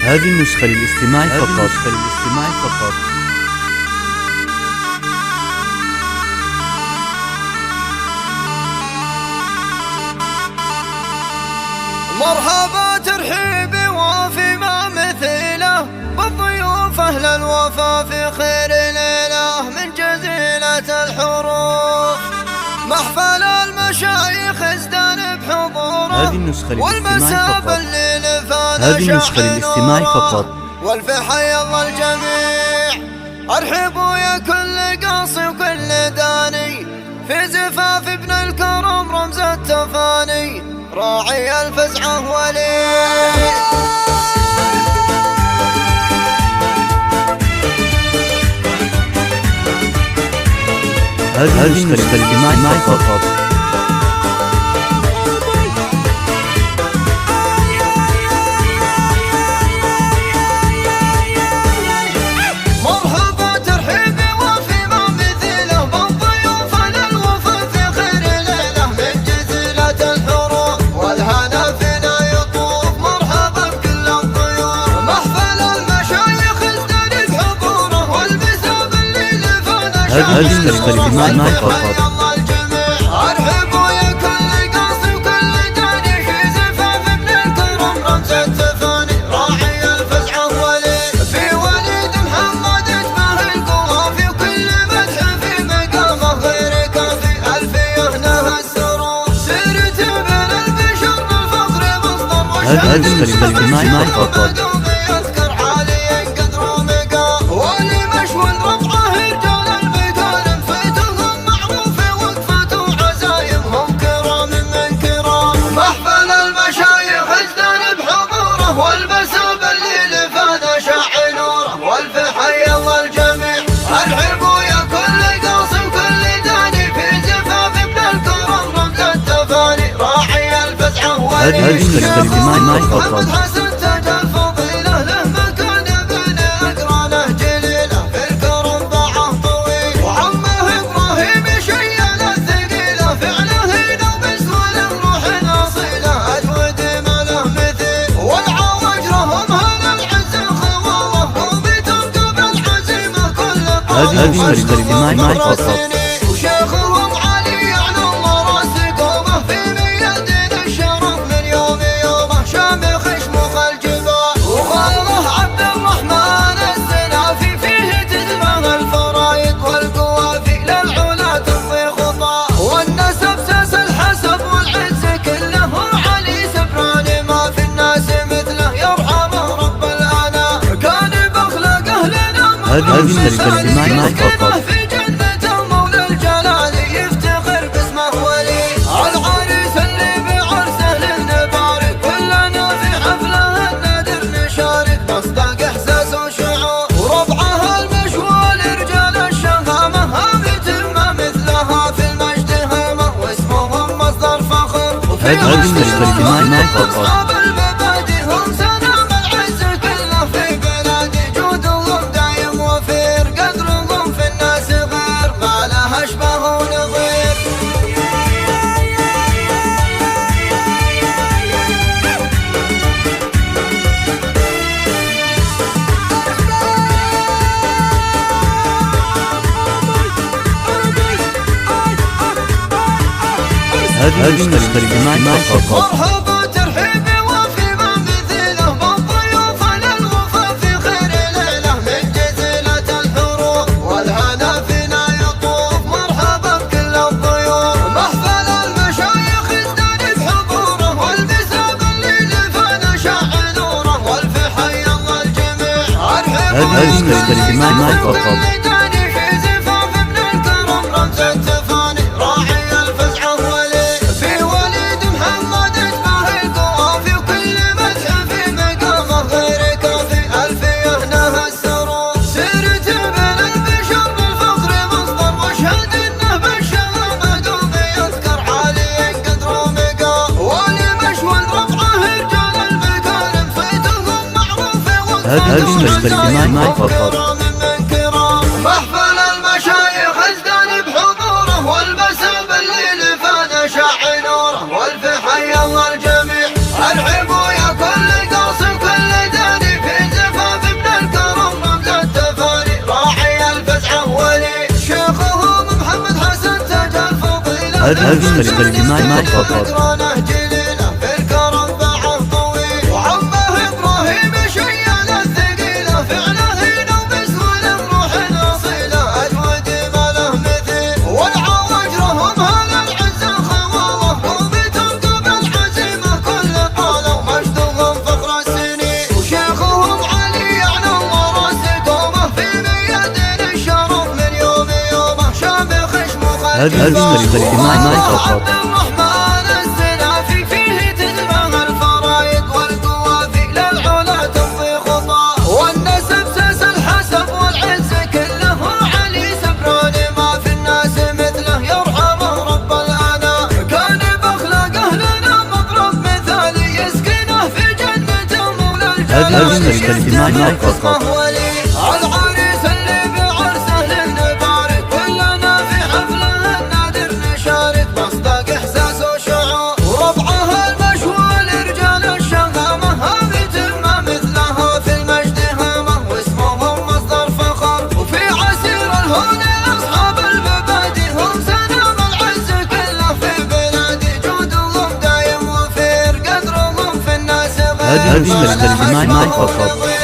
هذه النسخة للاستماع فقط. مرحبا ترحيبي وفي ما مثيله بالضيوف أهل الوفا في خير ليلة من جزيلة الحروف. محفل المشايخ ازدان بحضوره والمساب الليل فانا للاستماع فقط. والف حي الله الجميع. ارحبوا يا كل قاصي وكل داني في زفاف ابن الكرم رمز التفاني راعي الفزعة ولي. هذه النسخة للاستماع فقط. مرحبا ترحيبي وفي ما مثيله بالضيوف للوفا في خير ليلة من جزيلة الحروف والهنا فينا يطوف. مرحبا بكل الضيوف. محفل المشايخ ازداد بحضوره والمساب الليل فانا هذه النسخة للاستماع فقط. ارحبوا يا كل قاصي وكل داني في زفاف ابن الكرم رمز التفاني راعي الفزعة ولي. في وليد محمد اتباه القوافي وكل مدح في مقامه غير كافي. الفيه نهى السرور سيرت من البشر بالفخر مصدر وشهد. هذه النسخة للاستماع فقط. يذكر عاليا قدر ومقام واللي مشوى رفعه رجال المكارم فيتهم معروف وقفة وعزايمهم كرام من كرام. محفل المشايخ ازدان بحضوره والمساب الليل فانا شاع نوره والف حي الله الجميع. ارحبوا يا كل قاصي وكل داني في زفاف ابن الكرم رمز التفاني راعي الفزعة ولي. هذه النسخة للاستماع فقط. محمد حسن تاج الفضيلة له مكان بين أقرانه جليلة في الكرم باعه طويل. وعمه إبراهيم شيل الثقيلة فعله ينوب سوى روح أصيلة أجود ما له مثيل. والعواجرهم هل العز الخواوة وبتبقى بالعزيمة كل هذه النسخة للاستماع فقط. وشيخهم علي على الله راس قومه في ميادين الشرف من يوم يومه شامخ شموخ الجبال. وخاله عبد الرحمن السلافي فيه تتبع الفرايد والقوافي للعلا تمضي خطاه. والنسب ساس الحسب والعز كله علي سبراني ما في الناس مثله يرحمه رب الأنا. كان بأخلاقه لنا هذه النسخة للاستماع فقط. في جنة مولى الجلال يفتخر باسمه ولي. العريس اللي بعرسه للنبارك كلنا في حفله النادر نشارك نصدق احساس وشعور. وربعها المشوال رجال الشهامه هابت ما مثلها في المجد هامه واسمهم مصدر فخر. وفي هذه النسخة للاستماع فقط. اصحاب المبادئ هم سلام العز كله في بلادي. جودهم دايم وفير قدرهم في الناس غير ما له اشباه ونظير. هذه النسخة للاستماع فقط. مرحبا ترحيبي وفي ما مثيله بالضيوف للوفا في خير ليلة من جزيلة الحروف والهنا فينا يطوف. مرحبا بكل الضيوف. محفل المشايخ ازدان بحضوره والمساب الليل فانا شاع نوره والف حي الله الجميع. هذه النسخة للاستماع فقط. داني في زفاف ابن الكرم رمز التفاني راعي الفزعة ولي. في وليد محمد اتباه القوافي وكل مدح في مقامه غير كافي. الفيه نهى السرور سيرت من البشر بالفخر مصدر واشهد انه بالشهامة دوم يذكر عاليا قدر ومقام واللي مشوى رفعه رجال المكارم فيتهم معروف هذه النسخة للاستماع فقط. من كرام. محفل المشايخ ازدان بحضوره والمساب الليل فانا شاع نوره والف حي الله الجميع. ارحبوا يا كل قاصي وكل داني في هذه نسخة الإمام فقط. ذكرانه جليلة في الكرم بعد طويل وعمه إبراهيم شيال الثقيلة فعله نوبس والروح الأصيلة أجود ما له مثيل والعواجرهم هذا العز الخوالة وبترقب العزيمة كل طالة ومجدهم فخر السنين وشيخهم علي على الله راس قومه في ميادين الشرف من يوم يومه شامخ شموخ هذه نسخة الإمام فقط. الرحمن السلافي فيه تتبع الفرايد والقوافي للعلا تمضي خطاه والنسب ساس الحسب والعز كله علي سبران ما في الناس مثله يرحمه رب الأنام كان بأخلاقه لنا مضرب مثالي يسكنه في جنة مولى هذه نسخة الإمام فقط. العريس اللي بعرسه لنبارك كلنا في حفله النادر نشارك مصداق احساس وشعور وربعها المشهور لرجال الشهامه هذه تمه مثلها في المجد هامه واسمهم مصدر فخر وفي عسير الهون اصحاب المبادئ هم سلام العز كله في بلادي جودهم دايم وفير قدرهم في الناس غير هذه نسخة الإمام فقط.